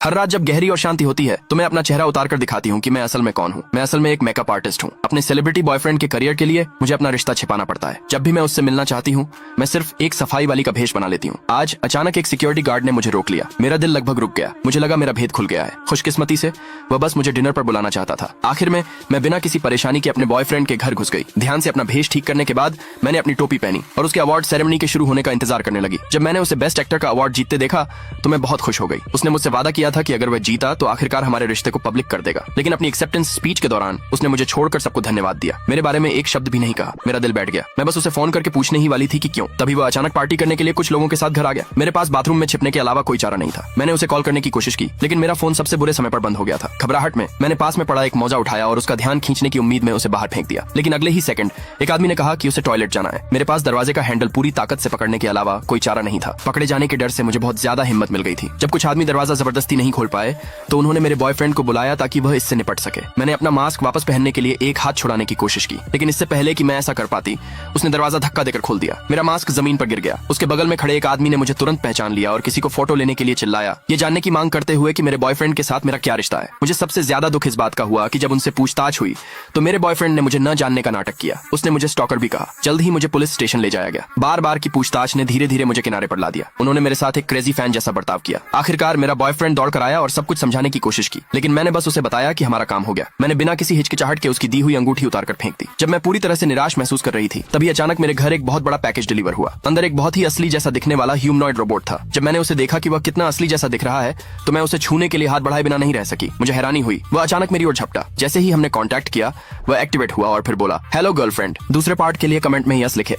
हर रात जब गहरी और शांति होती है तो मैं अपना चेहरा उतार कर दिखाती हूँ कि मैं असल में कौन हूँ। मैं असल में एक मेकअप आर्टिस्ट हूँ। अपने सेलिब्रिटी बॉयफ्रेंड के करियर के लिए मुझे अपना रिश्ता छिपाना पड़ता है। जब भी मैं उससे मिलना चाहती हूँ मैं सिर्फ एक सफाई वाली का भेष बना लेती हूँ। आज अचानक एक सिक्योरिटी गार्ड ने मुझे रोक लिया। मेरा दिल लगभग रुक गया। मुझे लगा मेरा भेद खुल गया है। खुशकिस्मती से वह बस मुझे डिनर पर बुलाना चाहता था। आखिर में मैं बिना किसी परेशानी के अपने बॉयफ्रेंड के घर घुस गई। ध्यान से अपना भेष ठीक करने के बाद मैंने अपनी टोपी पहनी और उसके अवार्ड सेरेमनी के शुरू होने का इंतजार करने लगी। जब मैंने उसे बेस्ट एक्टर का अवार्ड जीतते देखा तो मैं बहुत खुश हो गई। उसने मुझसे वादा किया था कि अगर वह जीता तो आखिरकार हमारे रिश्ते को पब्लिक कर देगा। लेकिन अपनी एक्सेप्टेंस स्पीच के दौरान उसने मुझे छोड़कर सबको धन्यवाद दिया। मेरे बारे में एक शब्द भी नहीं कहा। मेरा दिल बैठ गया। मैं बस उसे फोन करके पूछने ही वाली थी कि क्यों। तभी वह अचानक पार्टी करने के लिए कुछ लोगों के साथ घर आ गया। मेरे पास बाथरूम में छिपने के अलावा कोई चारा नहीं था। मैंने उसे कॉल करने की कोशिश की लेकिन मेरा फोन सबसे बुरे समय पर बंद हो गया था। घबराहट में मैंने पास में पड़ा एक मौजा उठाया और उसका ध्यान खींचने की उम्मीद में उसे बाहर फेंक दिया। लेकिन अगले ही सेकंड एक आदमी ने कहा कि उसे टॉयलेट जाना है। मेरे पास दरवाजे का हैंडल पूरी ताकत से पकड़ने के अलावा कोई चारा नहीं था। पकड़े जाने के डर से मुझे बहुत ज्यादा हिम्मत मिल गई थी। जब कुछ आदमी दरवाजा जबरदस्ती नहीं खोल पाए तो उन्होंने मेरे बॉयफ्रेंड को बुलाया ताकि वह इससे निपट सके। मैंने अपना मास्क वापस पहनने के लिए एक हाथ छुड़ाने की कोशिश की लेकिन इससे पहले कि मैं ऐसा कर पाती उसने दरवाजा धक्का देकर खोल दिया। मेरा मास्क जमीन पर गिर गया। उसके बगल में खड़े एक आदमी ने मुझे तुरंत पहचान लिया और किसी को फोटो लेने के लिए चिल्लाया, ये जानने की मांग करते हुए कि मेरे बॉयफ्रेंड के साथ मेरा क्या रिश्ता है। मुझे सबसे ज्यादा दुख इस बात का हुआ कि जब उनसे पूछताछ हुई तो मेरे बॉयफ्रेंड ने मुझे न जानने का नाटक किया। उसने मुझे स्टॉकर भी कहा। जल्द ही मुझे पुलिस स्टेशन ले जाया गया। बार बार की पूछताछ ने धीरे धीरे मुझे किनारे पर ला दिया। उन्होंने मेरे साथ एक क्रेजी फैन जैसा बर्ताव किया। आखिरकार मेरा बॉयफ्रेंड दौड़ कर आया और सब कुछ समझाने की कोशिश की लेकिन मैंने बस उसे बताया कि हमारा काम हो गया। मैंने बिना किसी हिचकिचाहट के उसकी दी हुई अंगूठी उतार कर फेंक दी। जब मैं पूरी तरह से निराश महसूस कर रही थी तभी अचानक मेरे घर एक बहुत बड़ा पैकेज डिलीवर हुआ। अंदर एक बहुत ही असली जैसा दिखने वाला ह्यूमनॉइड रोबोट था। जब मैंने उसे देखा कि वह कितना असली जैसा दिख रहा है तो मैं उसे छूने के लिए हाथ बढ़ाए बिना नहीं रह सकी। मुझे हैरानी हुई। वह अचानक मेरी ओर झपटा। जैसे ही हमने कांटेक्ट किया वह एक्टिवेट हुआ और फिर बोला, हेलो गर्लफ्रेंड। दूसरे पार्ट के लिए कमेंट में यस लिखे।